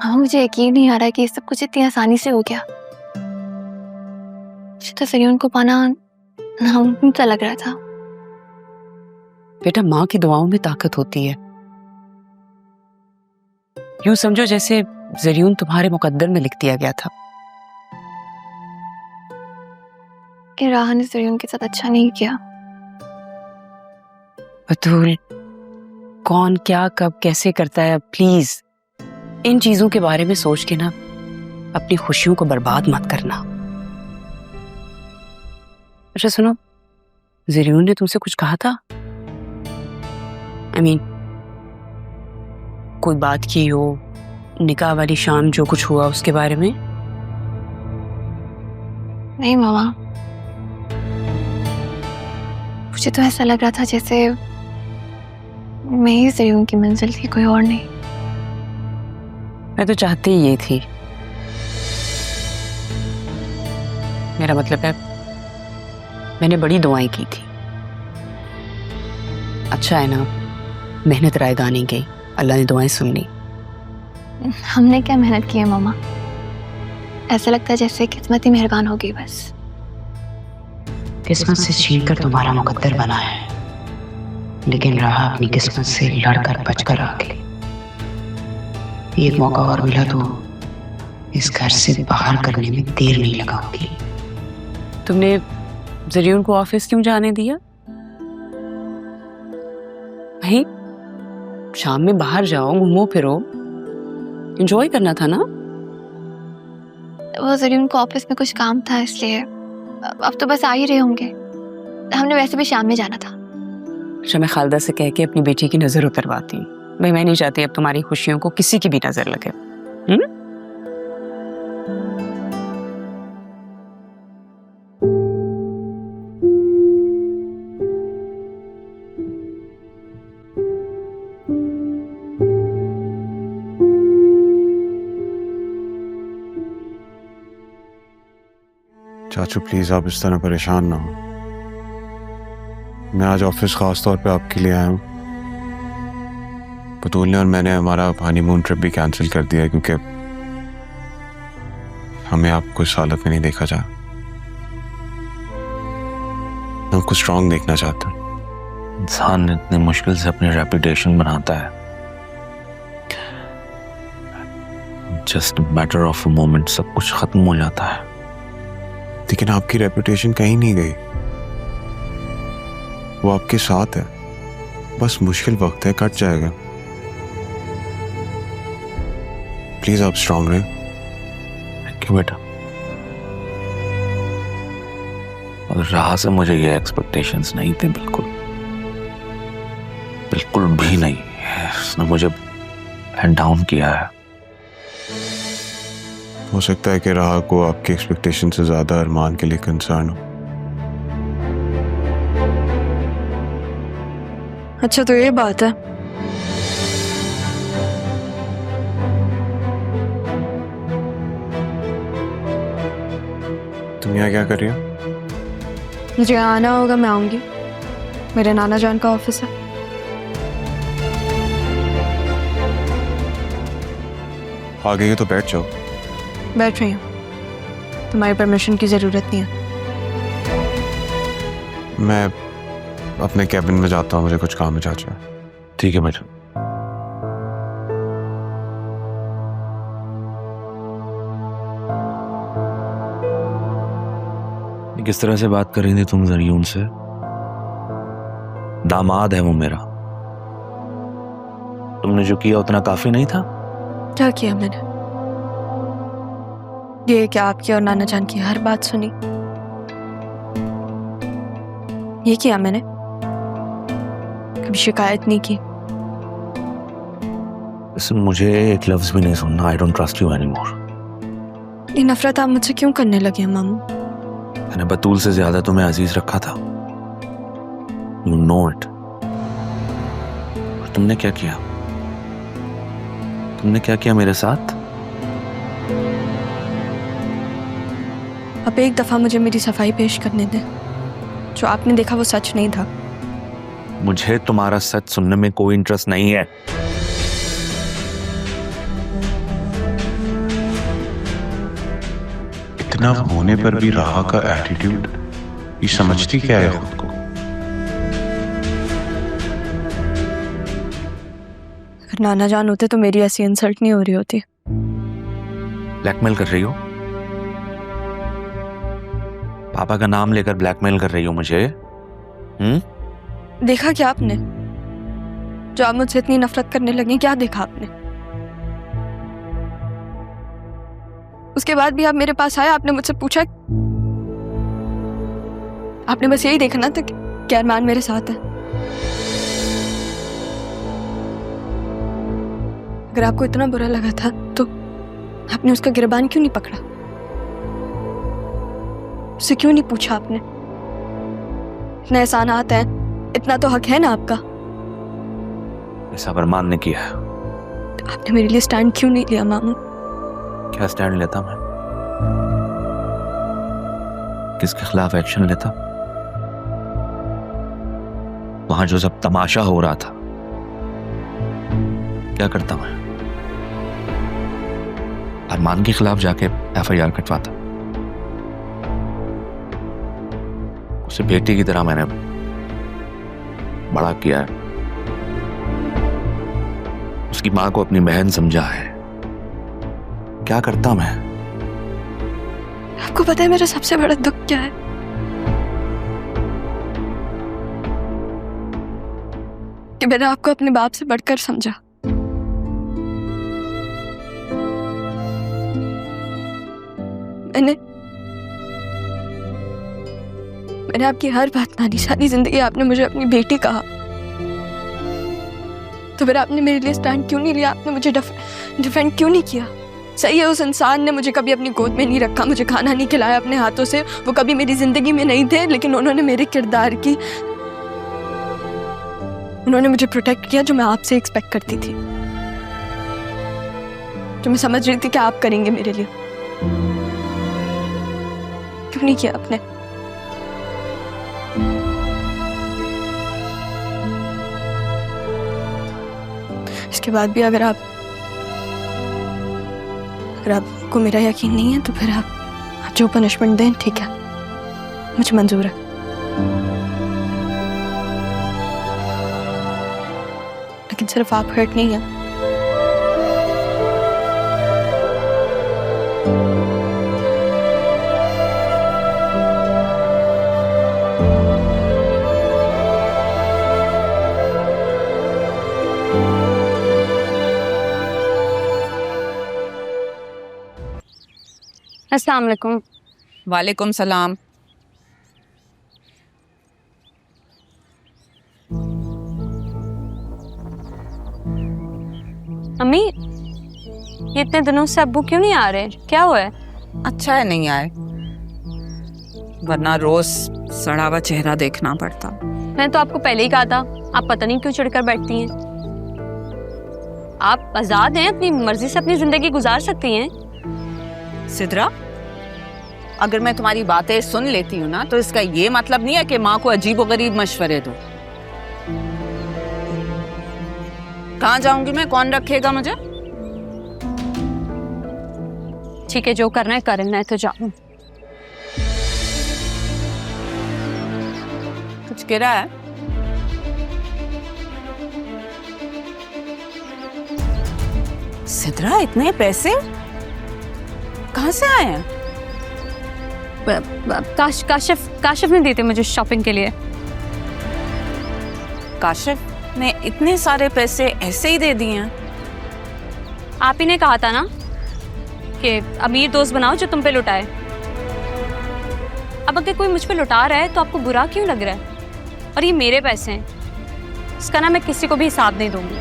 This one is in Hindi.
हाँ, मुझे यकीन नहीं आ रहा है कि ये सब कुछ इतनी आसानी से हो गया। मुझे तो जरीन को पाना नामुमकिन सा लग रहा था। बेटा, माँ की दुआओं में ताकत होती है। यूं समझो जैसे जरीन तुम्हारे मुकद्दर में लिख दिया गया था। कि राह ने जरीन के साथ अच्छा नहीं किया। बतूल, कौन क्या कब कैसे करता है, प्लीज इन चीजों के बारे में सोच के ना अपनी खुशियों को बर्बाद मत करना। अच्छा सुनो, जरीन ने तुमसे कुछ कहा था? I mean, कोई बात की हो, निकाह वाली शाम जो कुछ हुआ उसके बारे में? नहीं मामा, मुझे तो ऐसा लग रहा था जैसे मैं ही जरीन की मंजिल थी, कोई और नहीं। मैं तो चाहती ही ये थी। मेरा मतलब है, मैंने बड़ी दुआएं की थी। अच्छा है ना, मेहनत रायगा नहीं गई, अल्लाह ने दुआएं सुन ली। हमने क्या मेहनत की है मामा, ऐसा लगता है जैसे किस्मत ही मेहरबान हो गई बस। किस्मत से छीन कर तुम्हारा मुकद्दर बना है, लेकिन राह अपनी किस्मत से लड़कर बचकर आ गई। एक मौका और मिला तो इस घर से बाहर करने में देर नहीं लगाऊंगी। तुमने जरीन को ऑफिस क्यों जाने दिया? भाई, शाम में बाहर जाओ, घूमो फिरो, एंजॉय करना था ना। वो जरीन को ऑफिस में कुछ काम था इसलिए, अब तो बस आ ही रहे होंगे। हमने वैसे भी शाम में जाना था। अच्छा, मैं खालदा से कह के अपनी बेटी की नजर उतरवाती हूँ। भाई, मैं नहीं चाहती अब तुम्हारी खुशियों को किसी की भी नजर लगे। चाचू प्लीज आप इस तरह परेशान ना हो। मैं आज ऑफिस खास तौर पे आपके लिए आया हूँ। बतूल ने और मैंने हमारा हनीमून ट्रिप भी कैंसिल कर दिया है क्योंकि हमें आपको इस हालत में नहीं देखा जा। मैं आपको स्ट्रांग देखना चाहता हूँ। इंसान इतनी मुश्किल से अपनी रेपुटेशन बनाता है, just matter of a moment सब कुछ खत्म हो जाता है। लेकिन आपकी रेपुटेशन कहीं नहीं गई, वो आपके साथ है। बस मुश्किल वक्त है, कट जाएगा। प्लीज आप स्ट्रांग रहें। थैंक यू बेटा। और राह से मुझे ये एक्सपेक्टेशंस नहीं थे, बिल्कुल बिल्कुल भी नहीं। उसने मुझे हेड डाउन किया है। हो सकता है कि राह को आपकी एक्सपेक्टेशन से ज्यादा अरमान के लिए कंसर्न हो। अच्छा तो ये बात है। तुम यहाँ क्या कर रही हो? मुझे आना होगा, मैं आऊंगी। मेरे नाना जान का ऑफिस है। आ गई हो तो बैठ जाओ। बैठ रही हूँ, तुम्हारी परमिशन की जरूरत नहीं है। मैं अपने कैबिन में जाता हूँ, मुझे कुछ काम है चाचा। ठीक है बेटा। किस तरह से बात कर रही थी तुम जरीन से? दामाद है वो मेरा। तुमने जो किया उतना काफी नहीं था? क्या किया मैंने? ये क्या आपकी और नाना जान की हर बात सुनी? ये किया मैंने? कभी शिकायत नहीं की? मुझे एक लफ्ज भी नहीं सुनना। I don't trust you anymore. ये नफरत आप मुझसे क्यों करने लगे हैं मामू? मैंने बतूल से ज्यादा तुम्हें अजीज रखा था। You know it. और तुमने क्या किया? तुमने क्या किया मेरे साथ? अब एक दफा मुझे मेरी सफाई पेश करने दें। जो आपने देखा वो सच नहीं था। मुझे तुम्हारा सच सुनने में कोई इंटरेस्ट नहीं है। इनफ होने पर भी राहा का एटीट्यूड, ये समझती क्या है खुद को? अगर नाना जान होते तो मेरी ऐसी इंसल्ट नहीं हो रही होती। ब्लैकमेल कर रही हो? पापा का नाम लेकर ब्लैकमेल कर रही हो मुझे? देखा क्या आपने? जो आप मुझसे इतनी नफरत करने लगे, क्या देखा आपने? उसके बाद भी आप मेरे पास आए, आपने मुझसे पूछा, आपने बस यही देखा ना था कि अरमान मेरे साथ है। अगर आपको इतना बुरा लगा था तो आपने उसका गिरबान क्यों नहीं पकड़ा? उससे क्यों नहीं पूछा आपने? इतना एहसानात है, इतना तो हक है ना आपका। ऐसा अरमान ने किया है। तो आपने मेरे लिए स्टैंड क्यों नहीं लिया मामू? क्या स्टैंड लेता मैं? किसके खिलाफ एक्शन लेता? वहां जो सब तमाशा हो रहा था, क्या करता मैं? अरमान के खिलाफ जाके FIR कटवाता। उसे बेटी की तरह मैंने बड़ा किया है, उसकी मां को अपनी बहन समझा है। क्या करता मैं? आपको पता है मेरा सबसे बड़ा दुख क्या है? कि मैंने आपको अपने बाप से बढ़कर समझा। मैंने आपकी हर बात मानी। सारी जिंदगी आपने मुझे अपनी बेटी कहा, तो फिर आपने मेरे लिए स्टैंड क्यों नहीं लिया? आपने मुझे डिफेंड क्यों नहीं किया? सही है, उस इंसान ने मुझे कभी अपनी गोद में नहीं रखा, मुझे खाना नहीं खिलाया अपने हाथों से, वो कभी मेरी जिंदगी में नहीं थे, लेकिन उन्होंने मेरे किरदार की, उन्होंने मुझे प्रोटेक्ट किया, जो मैं आपसे एक्सपेक्ट करती थी, जो मैं समझ रही थी कि आप करेंगे मेरे लिए। क्यों नहीं किया आपने? इसके बाद भी अगर आपको मेरा यकीन नहीं है तो फिर आप जो पनिशमेंट दें, ठीक है, मुझे मंजूर है। लेकिन सिर्फ आप हर्ट नहीं है। अस्सलाम वालेकुम। वालेकुम सलाम। अम्मी, ये इतने दिनों से अब्बू क्यों नहीं आ रहे? क्या हुआ है? अच्छा है नहीं आए, वरना रोज सड़ा हुआ चेहरा देखना पड़ता। मैंने तो आपको पहले ही कहा था, आप पता नहीं क्यों चिढ़कर बैठती हैं। आप आजाद हैं, अपनी मर्जी से अपनी जिंदगी गुजार सकती हैं। सिद्रा, अगर मैं तुम्हारी बातें सुन लेती हूँ ना, तो इसका ये मतलब नहीं है कि माँ को अजीबोगरीब मशवरे दो। कहाँ जाऊंगी मैं? कौन रखेगा मुझे? ठीक है, जो करना है करें, मैं तो जाऊं। कुछ गिरा है? सिद्रा, इतने पैसे कहाँ से आए हैं? काशिफ ने दिए थे मुझे शॉपिंग के लिए। काशिफ ने इतने सारे पैसे ऐसे ही दे दिए हैं? आप ही ने कहा था ना कि अमीर दोस्त बनाओ जो तुम पे लुटाए। अब अगर कोई मुझ पे लुटा रहा है तो आपको बुरा क्यों लग रहा है? और ये मेरे पैसे हैं, इसका ना मैं किसी को भी हिसाब नहीं दूंगी।